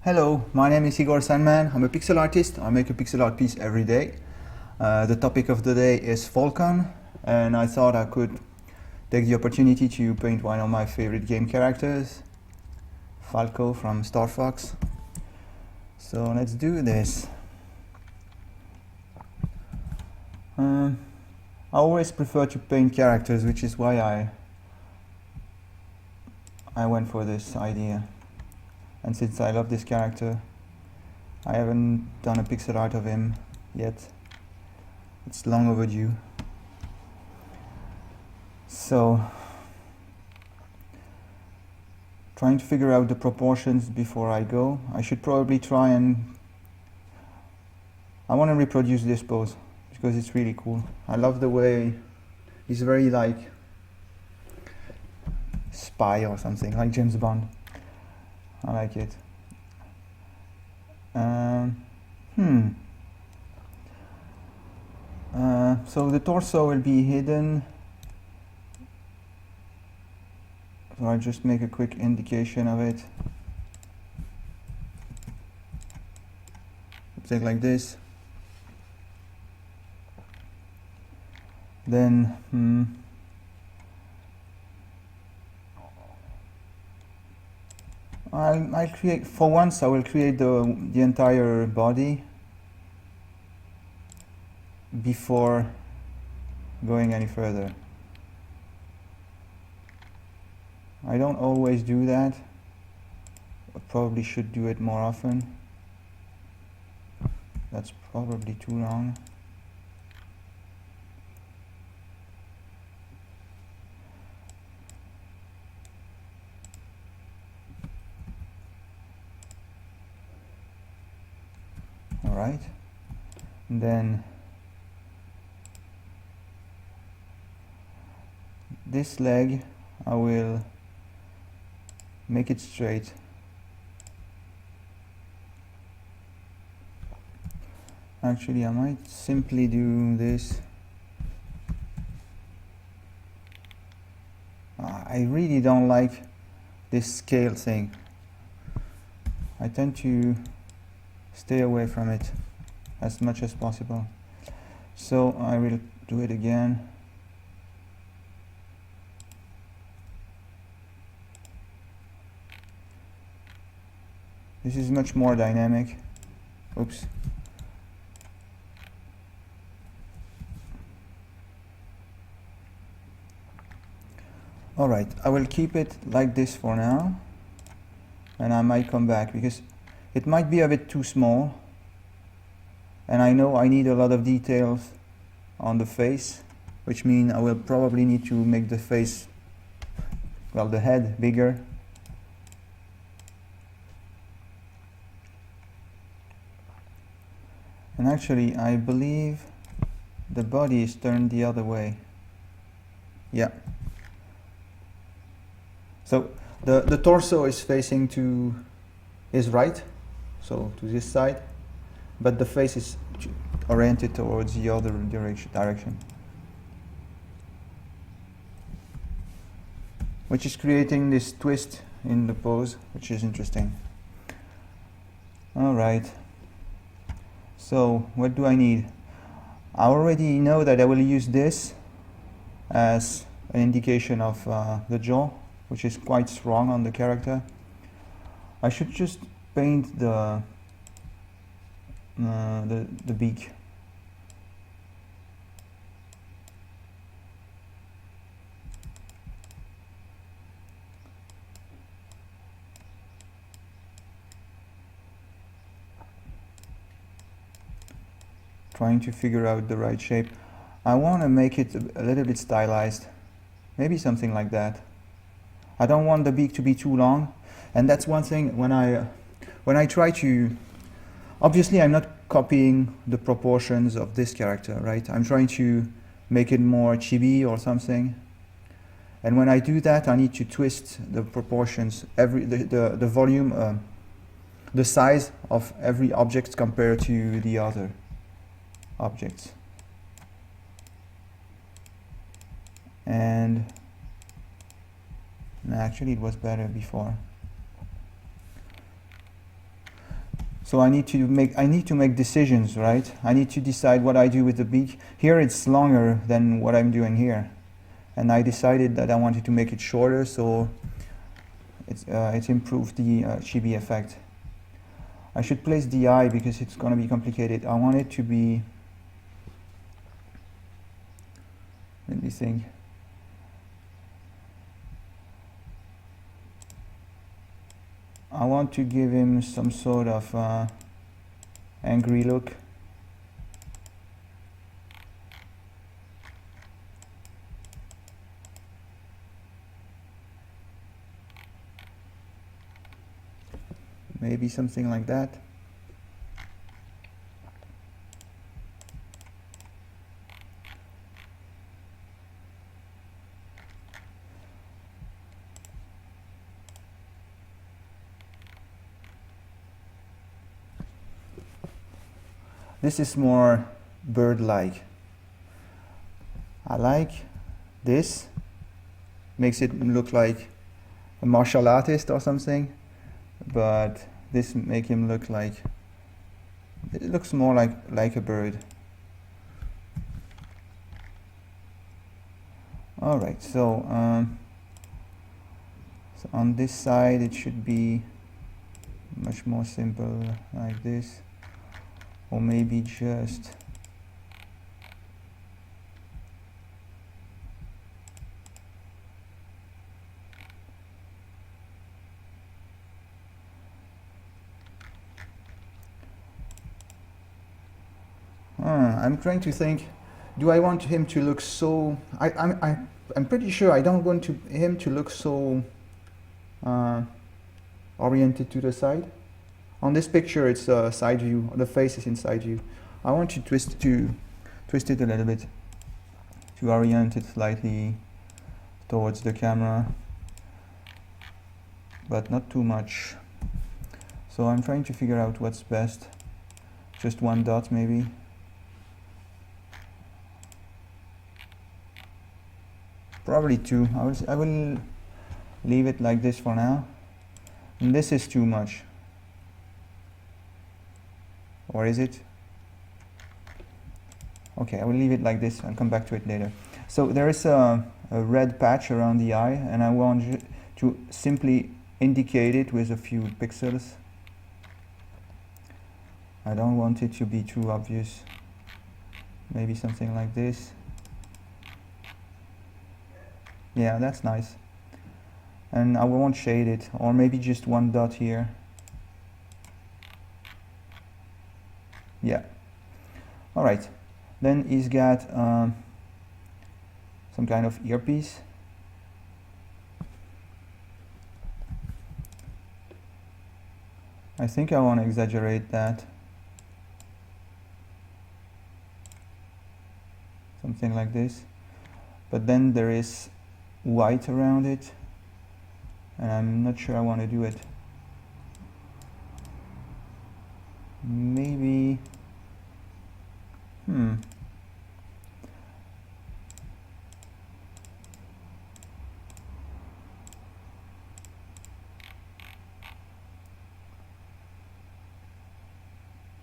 Hello, my name is Igor Sandman. I'm a pixel artist. I make a pixel art piece every day. The topic of the day is Falcon, and I thought I could take the opportunity to paint one of my favorite game characters, Falco from Star Fox. So let's do this. I always prefer to paint characters, which is why I went for this idea. And since I love this character, I haven't done a pixel art of him yet. It's long overdue. So, trying to figure out the proportions before I go. I should probably try and... I want to reproduce this pose because it's really cool. I love the way he's very like spy or something, like James Bond. I like it. So the torso will be hidden. So I'll just make a quick indication of it. Take like this. Then I'll create, for once I will create the entire body before going any further. I don't always do that. I probably should do it more often. That's probably too long. Alright, and then this leg I will make it straight. Actually, I might simply do this. I really don't like this scale thing. I tend to stay away from it as much as possible. So I will do it again. This is much more dynamic. Oops. Alright, I will keep it like this for now, and I might come back because it might be a bit too small, and I know I need a lot of details on the face, which means I will probably need to make the face, well, the head bigger. And actually, I believe the body is turned the other way. Yeah. So the torso is facing to his right, so to this side, but the face is oriented towards the other direction, which is creating this twist in the pose, which is interesting. Alright, so what do I need? I already know that I will use this as an indication of the jaw, which is quite strong on the character. I should just paint the beak. Trying to figure out the right shape. I want to make it a little bit stylized, maybe something like that. I don't want the beak to be too long, and that's one thing when I try to, obviously I'm not copying the proportions of this character, right? I'm trying to make it more chibi or something, and when I do that I need to twist the proportions, the volume, the size of every object compared to the other objects. And actually it was better before. So I need to make decisions, right? I need to decide what I do with the beak. Here it's longer than what I'm doing here, and I decided that I wanted to make it shorter, so it's improved the chibi effect. I should place the eye because it's going to be complicated. I want it to be, let me think. I want to give him some sort of angry look. Maybe something like that. This is more bird-like. I like this. Makes it look like a martial artist or something. But this make him look like, it looks more like a bird. All right, so on this side it should be much more simple like this, or maybe just I'm trying to think, do I want him to look so, I'm pretty sure I don't want him to look so oriented to the side. On this picture it's side view, the face is inside view. I want to twist it a little bit to orient it slightly towards the camera, but not too much. So I'm trying to figure out what's best. Just one dot maybe. Probably two. I will leave it like this for now. And this is too much. Or is it? Okay, I will leave it like this and come back to it later. So there is a red patch around the eye, and I want to simply indicate it with a few pixels. I don't want it to be too obvious. Maybe something like this. Yeah, that's nice. And I won't shade it, or maybe just one dot here. Yeah. All right. Then he's got some kind of earpiece. I think I want to exaggerate that. Something like this. But then there is white around it, and I'm not sure I want to do it. Maybe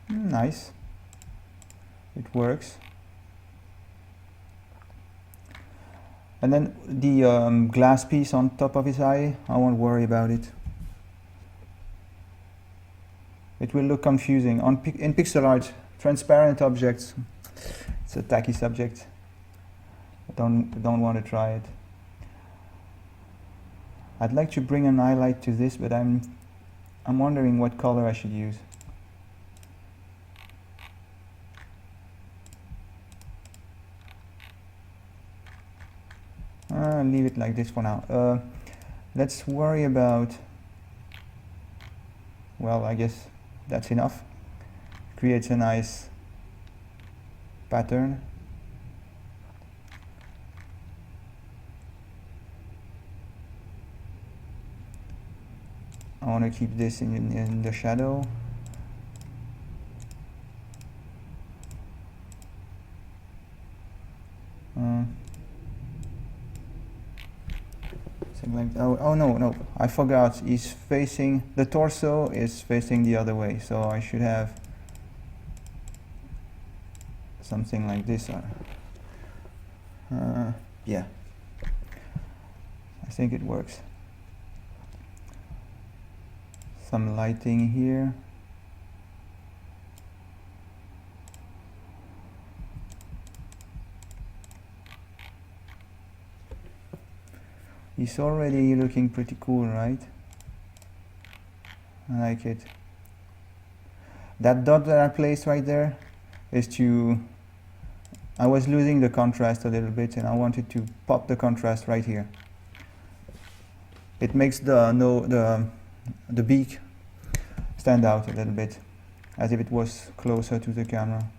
nice. It works. And then the glass piece on top of his eye, I won't worry about it. It will look confusing. In pixel art, transparent objects, it's a tacky subject. I don't want to try it. I'd like to bring an highlight to this, but I'm wondering what color I should use. Leave it like this for now. Let's worry about, well, I guess that's enough. Creates a nice pattern. I want to keep this in the shadow. something like, oh no, I forgot, he's facing, the torso is facing the other way, so I should have something like this. Yeah, I think it works. Some lighting here. It's already looking pretty cool, right? I like it. That dot that I placed right there is to, I was losing the contrast a little bit and I wanted to pop the contrast right here. It makes the beak stand out a little bit, as if it was closer to the camera.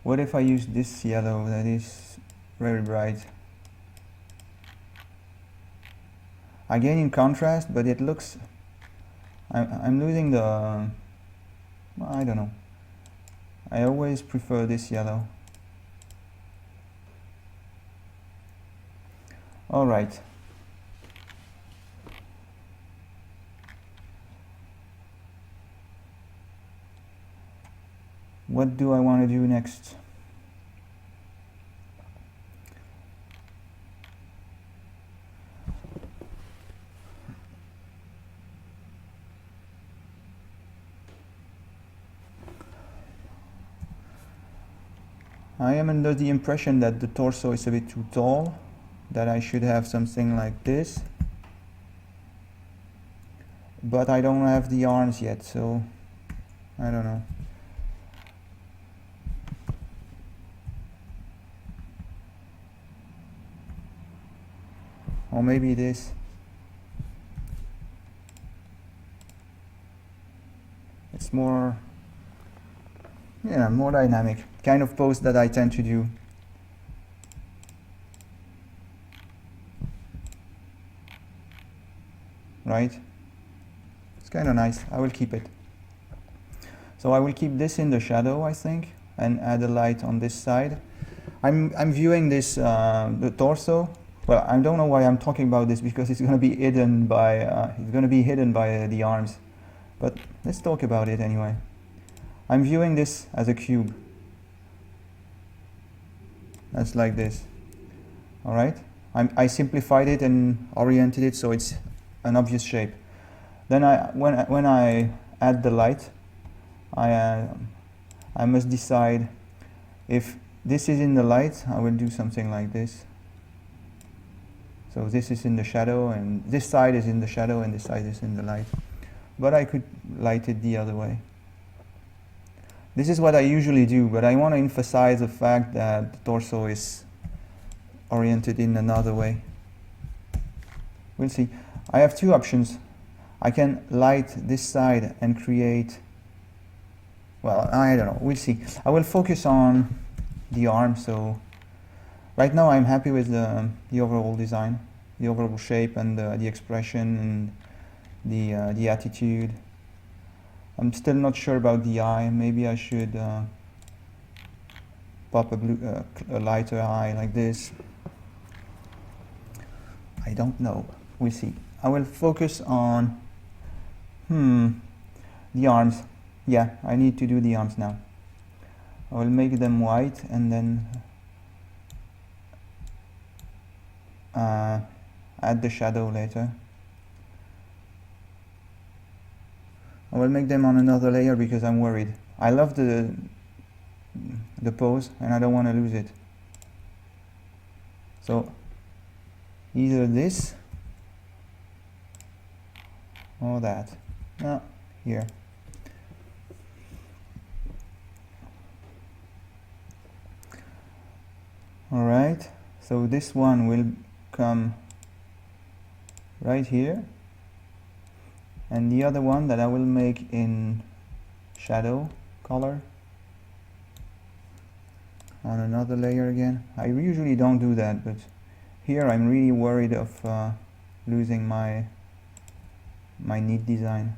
What if I use this yellow that is very bright? Again in contrast, but it looks, I'm losing the, I don't know. I always prefer this yellow. All right. What do I want to do next? I am under the impression that the torso is a bit too tall, that I should have something like this. But I don't have the arms yet, so I don't know. Or maybe this. It's more, yeah, more dynamic. Kind of pose that I tend to do. Right? It's kind of nice. I will keep it. So I will keep this in the shadow, I think, and add a light on this side. I'm viewing this, the torso. Well, I don't know why I'm talking about this, because it's going to be hidden by the arms. But let's talk about it anyway. I'm viewing this as a cube. That's like this. All right. I simplified it and oriented it so it's an obvious shape. Then when I add the light, I must decide if this is in the light. I will do something like this. So this is in the shadow, and this side is in the shadow, and this side is in the light. But I could light it the other way. This is what I usually do, but I want to emphasize the fact that the torso is oriented in another way. We'll see. I have two options. I can light this side and create, well, I don't know, we'll see. I will focus on the arm, so right now I'm happy with the overall design, the overall shape and the expression and the attitude. I'm still not sure about the eye. Maybe I should pop a lighter eye like this. I don't know. We'll see. I will focus on the arms. Yeah, I need to do the arms now. I will make them white and then add the shadow later. I will make them on another layer because I'm worried. I love the pose and I don't want to lose it. So either this or that. No, here. Alright, so this one will come right here. And the other one that I will make in shadow color on another layer again. I usually don't do that, but here I'm really worried of losing my neat design.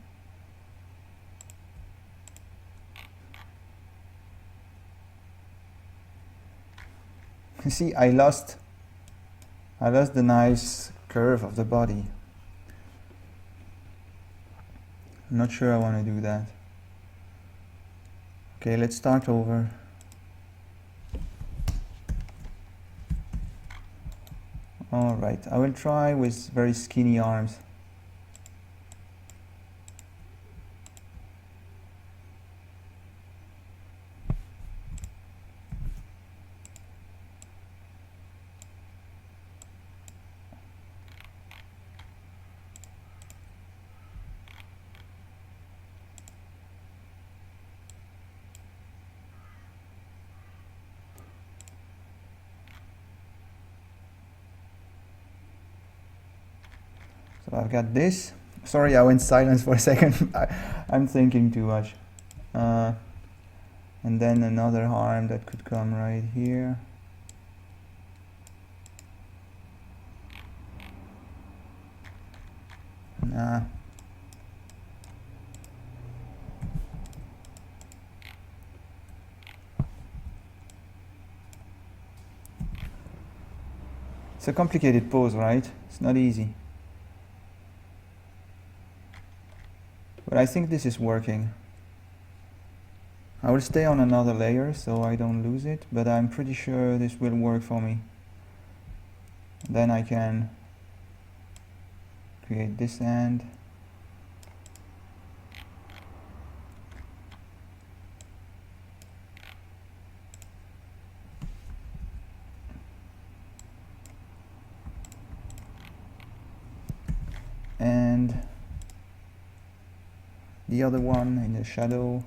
See, I lost I lost the nice curve of the body. I'm not sure I want to do that. Okay, let's start over. Alright, I will try with very skinny arms. So I've got this. Sorry, I went silent for a second. I'm thinking too much. And then another arm that could come right here. Nah. It's a complicated pose, right? It's not easy. But I think this is working. I will stay on another layer so I don't lose it, but I'm pretty sure this will work for me. Then I can create this end. And the other one in the shadow.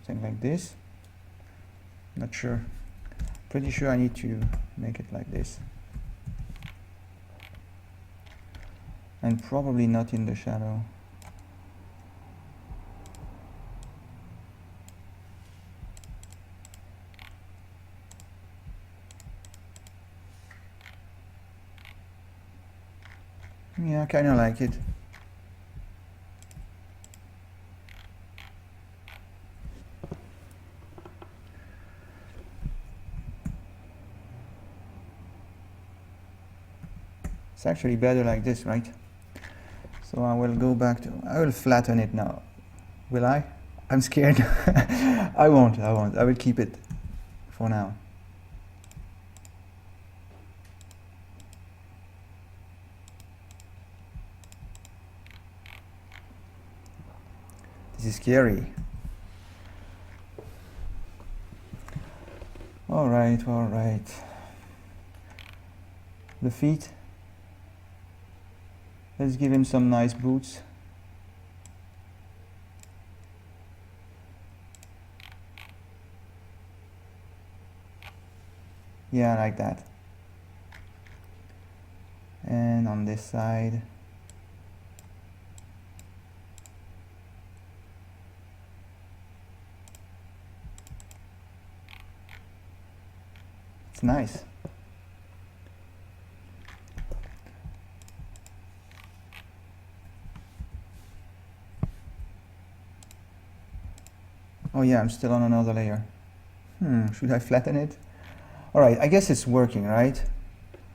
Something like this. Not sure. Pretty sure I need to make it like this. And probably not in the shadow. Yeah, I kind of like it. It's actually better like this, right? So I will go back to, I will flatten it now. Will I? I'm scared. I won't. I will keep it for now. This is scary. All right. The feet. Let's give him some nice boots. Yeah, like that. And on this side. It's nice. Oh yeah, I'm still on another layer. Should I flatten it? Alright, I guess it's working, right?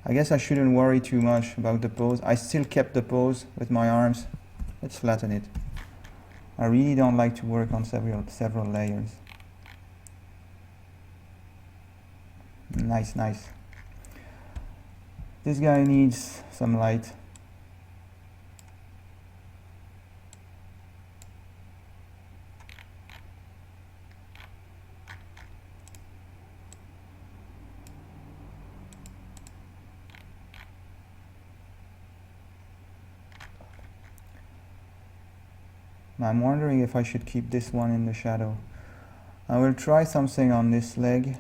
I guess I shouldn't worry too much about the pose. I still kept the pose with my arms. Let's flatten it. I really don't like to work on several layers. Nice. This guy needs some light. I'm wondering if I should keep this one in the shadow. I will try something on this leg.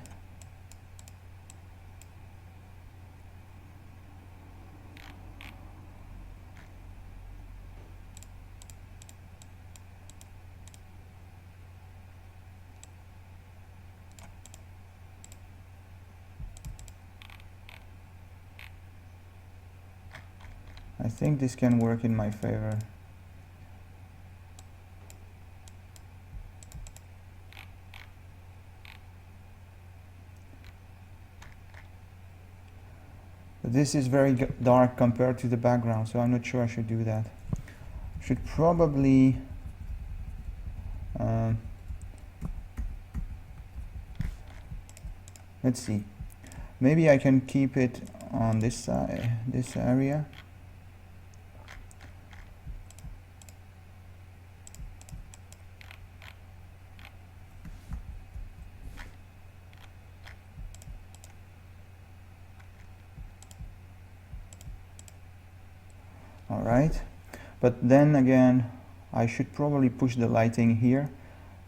I think this can work in my favor. But this is very dark compared to the background, so I'm not sure I should do that. Should probably let's see. Maybe I can keep it on this side, this area. Alright, but then again I should probably push the lighting here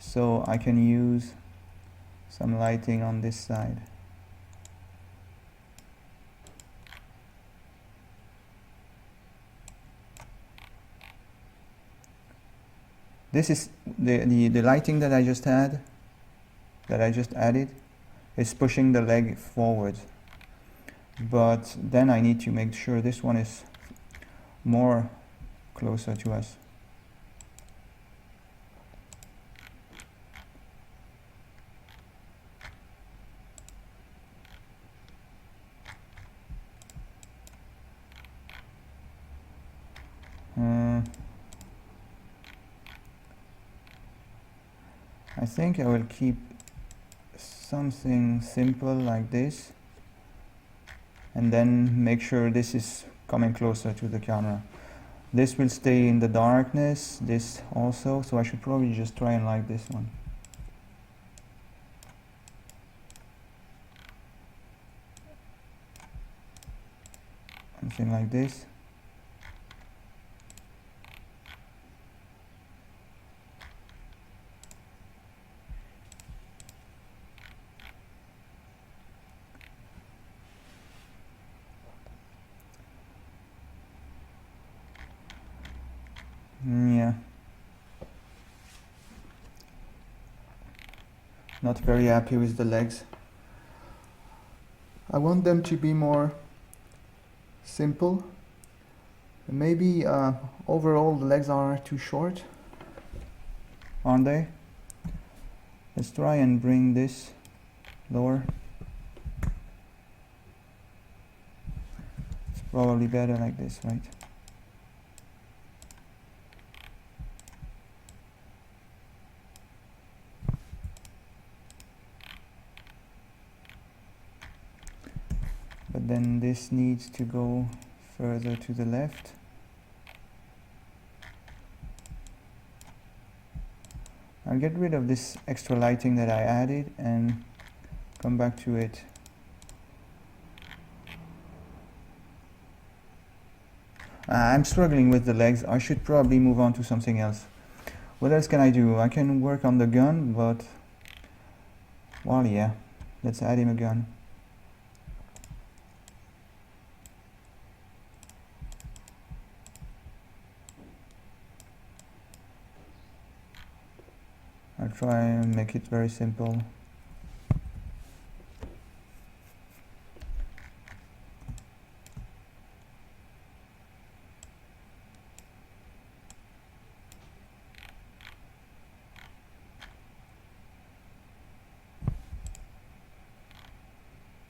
so I can use some lighting on this side. This is the lighting that I just had, that I just added, is pushing the leg forward. But then I need to make sure this one is more closer to us. I think I will keep something simple like this, and then make sure this is coming closer to the camera. This will stay in the darkness, this also, so I should probably just try and light this one. Something like this. Yeah. Not very happy with the legs. I want them to be more simple. Maybe overall the legs are too short, aren't they? Let's try and bring this lower. It's probably better like this, right? But then this needs to go further to the left. I'll get rid of this extra lighting that I added and come back to it. I'm struggling with the legs. I should probably move on to something else. What else can I do? I can work on the gun, but well, yeah, let's add him a gun. I'll try and make it very simple.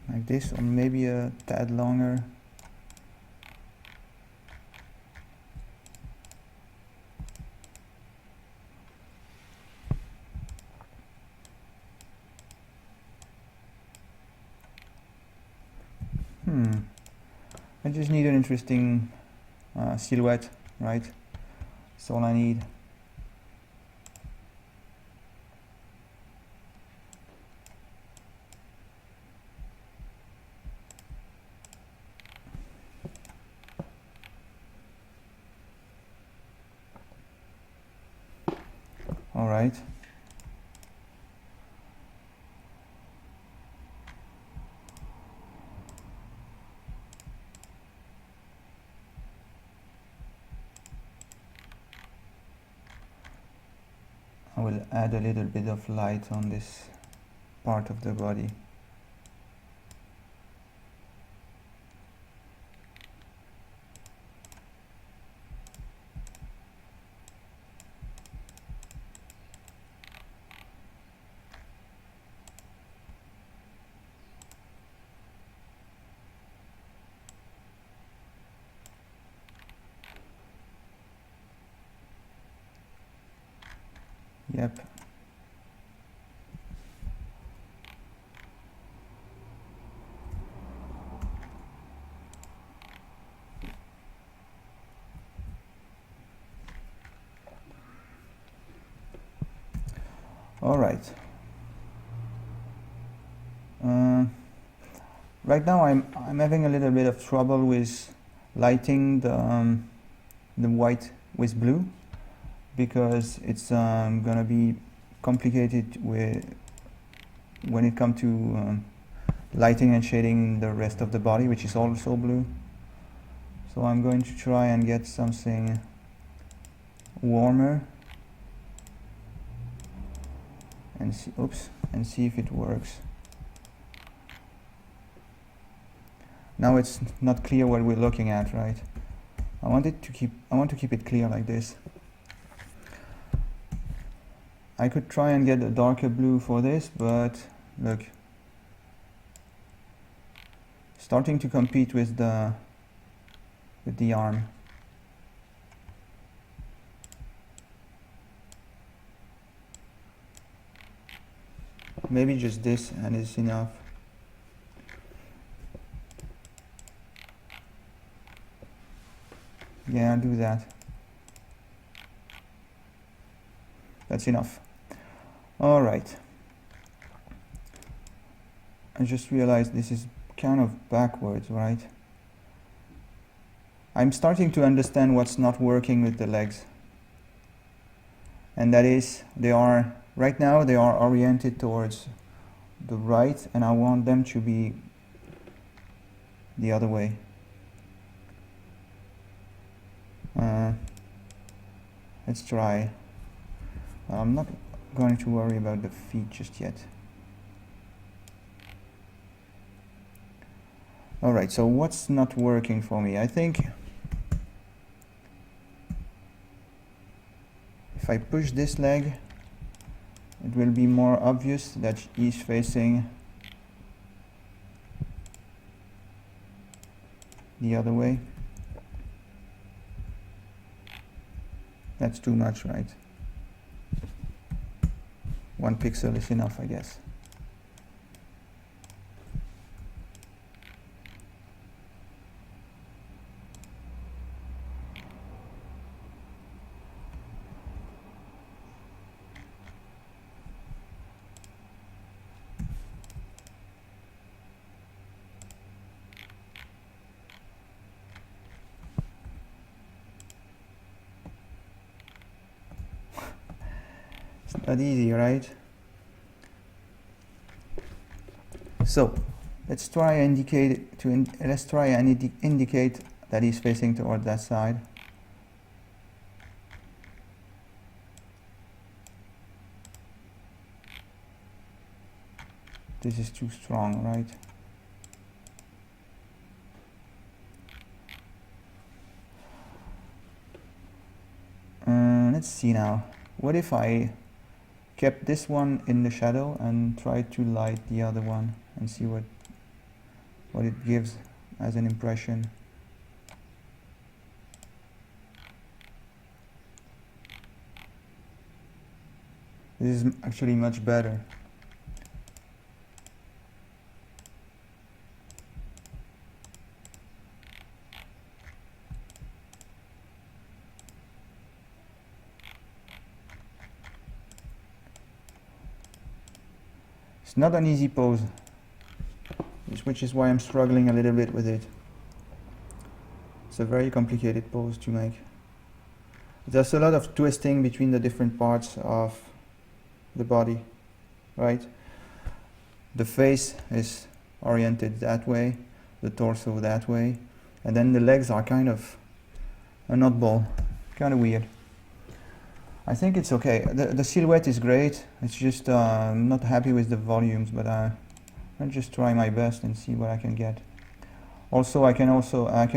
Like this, or maybe a tad longer. I just need an interesting silhouette, right? That's all I need. All right. I will add a little bit of light on this part of the body. Yep. All right. Right now I'm having a little bit of trouble with lighting the white with blue, because it's gonna be complicated when it comes to lighting and shading the rest of the body, which is also blue. So I'm going to try and get something warmer and see if it works. Now it's not clear what we're looking at, right? I want to keep it clear like this. I could try and get a darker blue for this, but look, starting to compete with the arm. Maybe just this and it's enough. Yeah, I'll do that. That's enough. All right. I just realized this is kind of backwards, right? I'm starting to understand what's not working with the legs. And that is, right now they are oriented towards the right, and I want them to be the other way. Let's try. I'm not going to worry about the feet just yet. Alright, so what's not working for me? I think if I push this leg, it will be more obvious that he's facing the other way. That's too much, right? 1 pixel is enough, I guess. Not easy, right? So let's try and indicate that he's facing toward that side. This is too strong, right? Let's see now. What if I kept this one in the shadow and tried to light the other one and see what it gives as an impression? This is actually much better. It's not an easy pose, which is why I'm struggling a little bit with it. It's a very complicated pose to make. There's a lot of twisting between the different parts of the body, right? The face is oriented that way, the torso that way, and then the legs are kind of an oddball, kind of weird. I think it's okay. The silhouette is great. It's just I'm not happy with the volumes, but I'll just try my best and see what I can get. Also, I can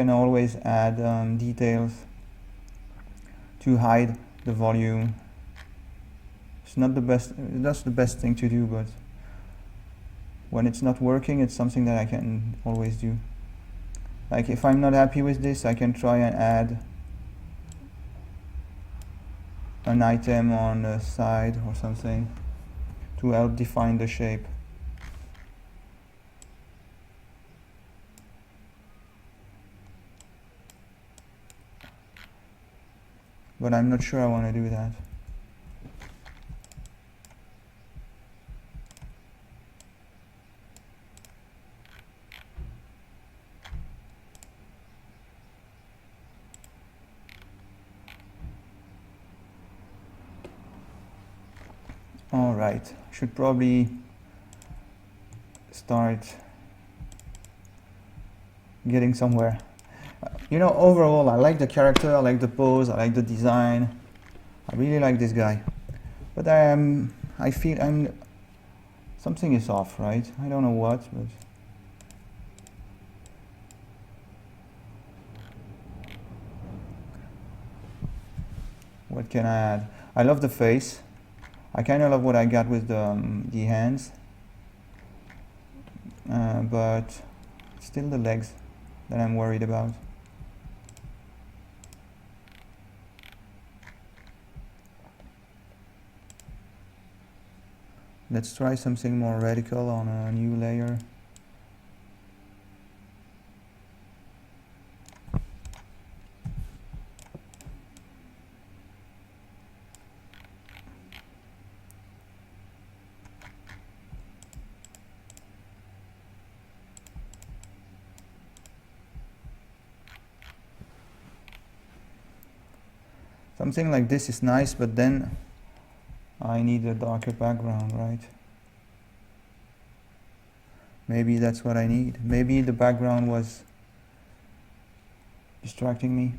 always add details to hide the volume. It's not the best. That's the best thing to do, but when it's not working, it's something that I can always do. Like if I'm not happy with this, I can try and add an item on the side or something to help define the shape. But I'm not sure I want to do that. Alright, should probably start getting somewhere. You know, overall I like the character, I like the pose, I like the design. I really like this guy. But I feel something is off, right? I don't know what, but what can I add? I love the face. I kind of love what I got with the hands, but still the legs that I'm worried about. Let's try something more radical on a new layer. Something like this is nice, but then I need a darker background, right? Maybe that's what I need. Maybe the background was distracting me.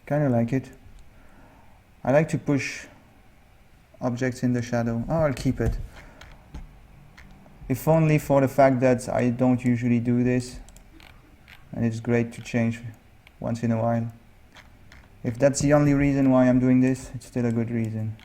Kind of like it. I like to push objects in the shadow. Oh, I'll keep it. If only for the fact that I don't usually do this, and it's great to change once in a while. If that's the only reason why I'm doing this, it's still a good reason.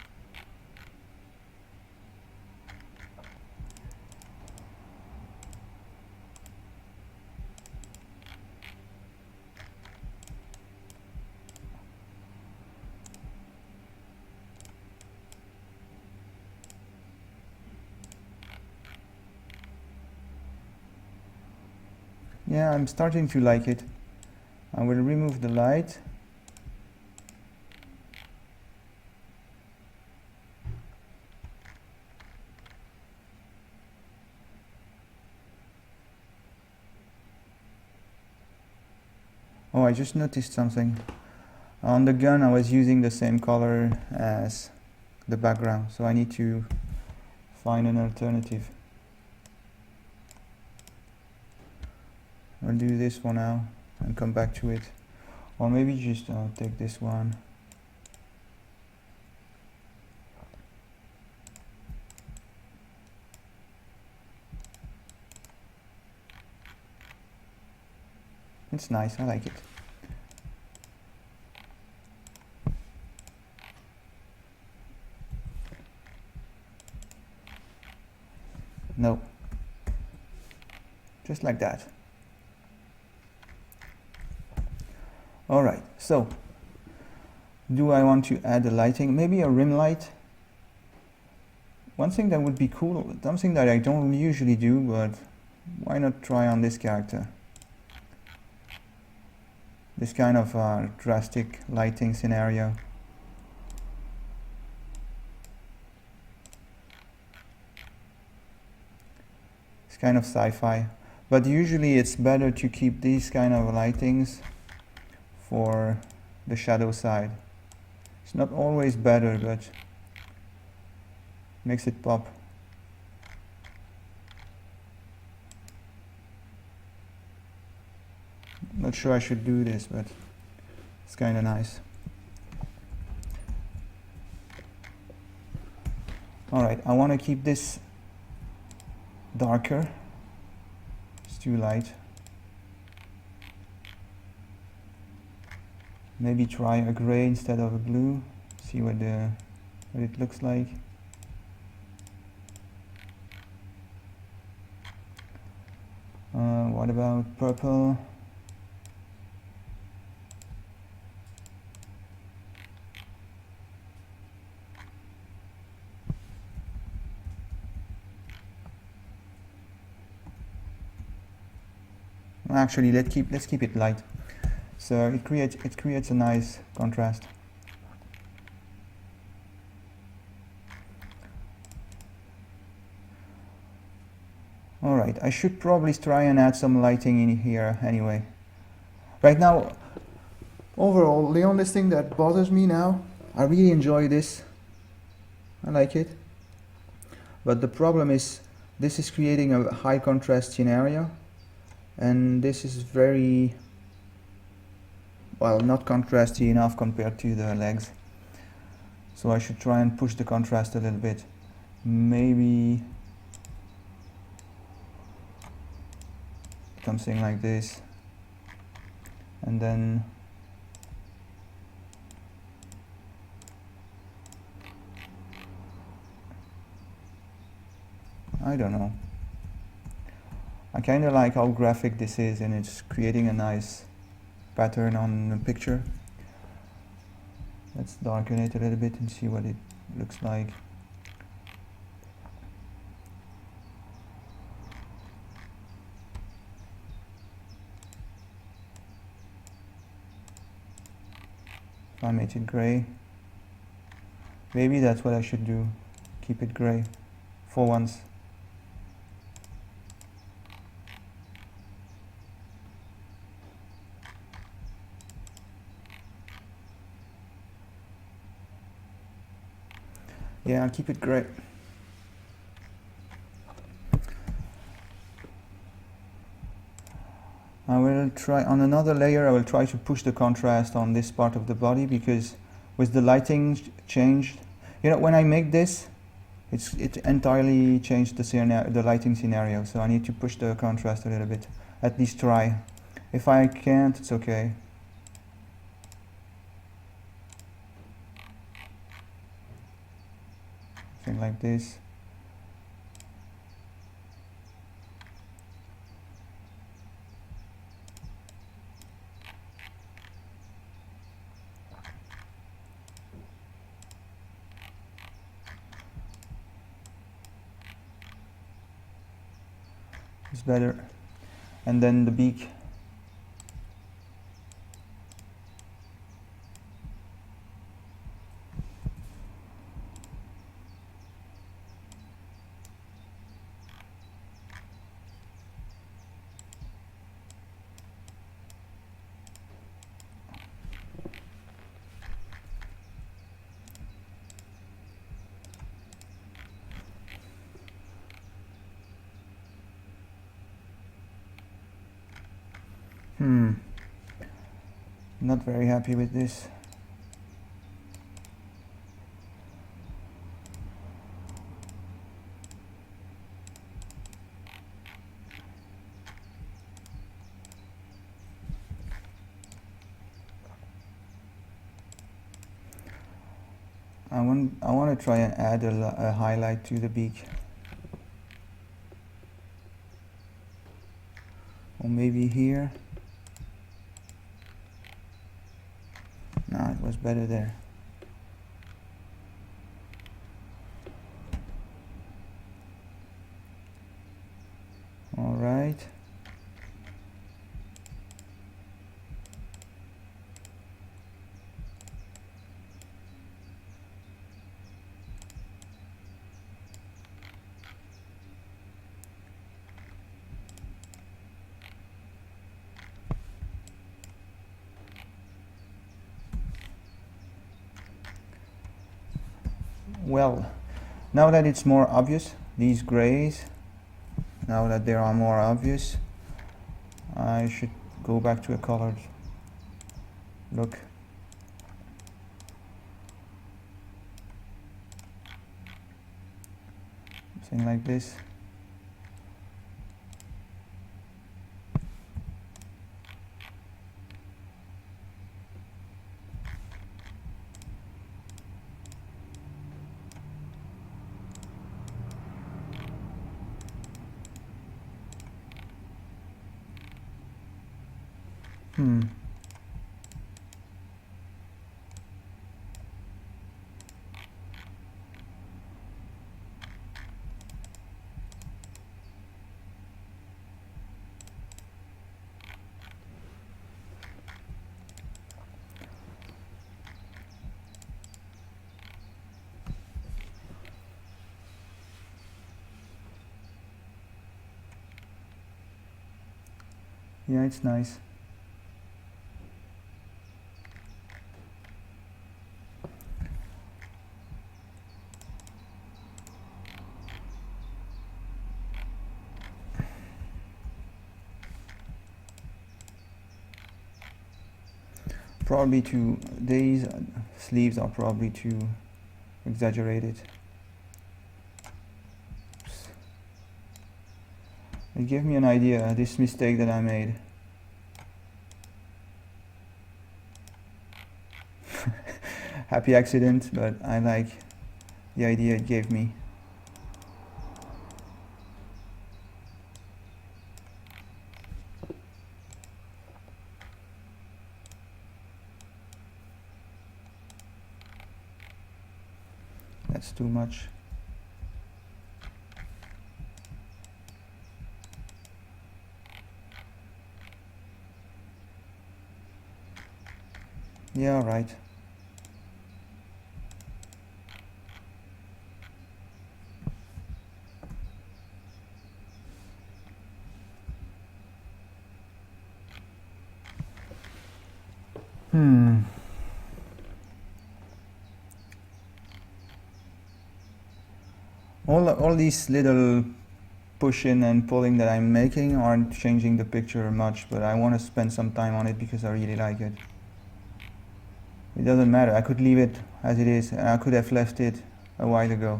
Yeah, I'm starting to like it. I will remove the light. Oh, I just noticed something. On the gun I was using the same color as the background, so I need to find an alternative. I'll do this for now and come back to it. Or maybe just take this one. It's nice, I like it. No. Just like that. Alright, so do I want to add a lighting? Maybe a rim light? One thing that would be cool, something that I don't usually do, but why not try on this character? This kind of drastic lighting scenario. It's kind of sci-fi, but usually it's better to keep these kind of lightings for the shadow side. It's not always better, but makes it pop. Not sure I should do this, but it's kind of nice. Alright, I want to keep this darker. It's too light. Maybe try a gray instead of a blue. See what it looks like. What about purple? Actually, let's keep it light. So it creates a nice contrast. All right, I should probably try and add some lighting in here anyway. Right now, overall, the only thing that bothers me now, I really enjoy this. I like it. But the problem is, this is creating a high contrast scenario. And this is very, well, not contrasty enough compared to the legs. So I should try and push the contrast a little bit. Maybe something like this. And then I don't know. I kind of like how graphic this is, and it's creating a nice pattern on the picture. Let's darken it a little bit and see what it looks like. If I made it gray, maybe that's what I should do. Keep it gray for once. Yeah, I'll keep it gray. I will try on another layer. I will try to push the contrast on this part of the body, because with the lighting changed, you know, when I make this, it entirely changed the lighting scenario. So I need to push the contrast a little bit. At least try. If I can't, it's okay. Something like this. It's better. And then the beak. Not very happy with this. I want to try and add a highlight to the beak. Or maybe here. No, it was better there. All right. Well, now that it's more obvious, these grays, now that they are more obvious, I should go back to a colored look. Something like this. Yeah, it's nice. Probably too, these sleeves are probably too exaggerated. It gave me an idea, this mistake that I made. Happy accident, but I like the idea it gave me. That's too much. Yeah, right. All these little pushing and pulling that I'm making aren't changing the picture much, but I want to spend some time on it because I really like it. It doesn't matter, I could leave it as it is, and I could have left it a while ago.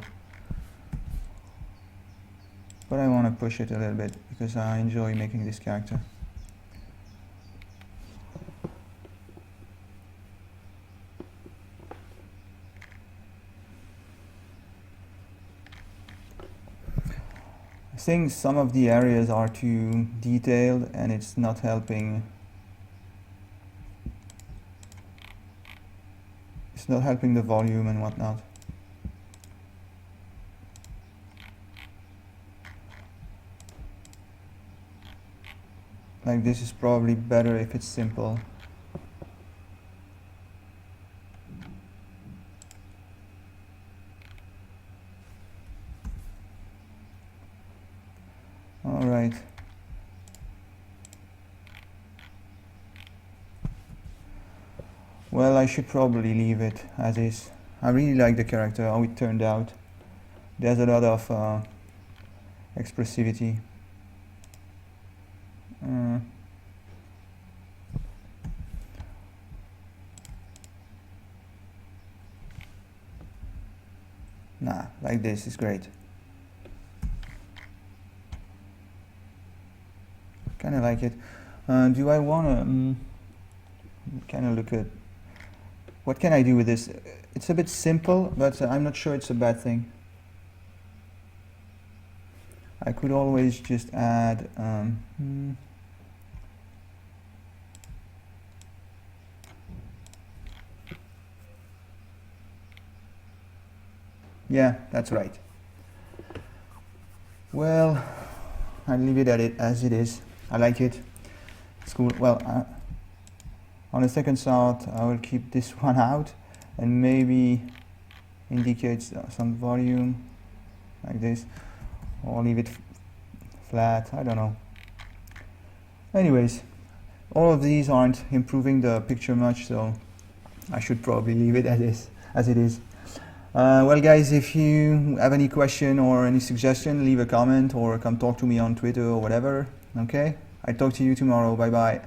But I want to push it a little bit because I enjoy making this character. I think some of the areas are too detailed and it's not helping. It's not helping the volume and whatnot. Like this is probably better if it's simple. All right. Well, I should probably leave it as is. I really like the character, how it turned out. There's a lot of expressivity. Nah, like this is great. Kind of like it. Do I want to kind of look at what can I do with this? It's a bit simple, but I'm not sure it's a bad thing. I could always just add yeah, that's right. Well, I'll leave it at it as it is. I like it. It's cool. Well, on the second thought, I will keep this one out and maybe indicate some volume like this, or leave it flat. I don't know. Anyways, all of these aren't improving the picture much, so I should probably leave it as it is. Well guys, if you have any question or any suggestion, leave a comment or come talk to me on Twitter or whatever. Okay? I'll talk to you tomorrow. Bye bye.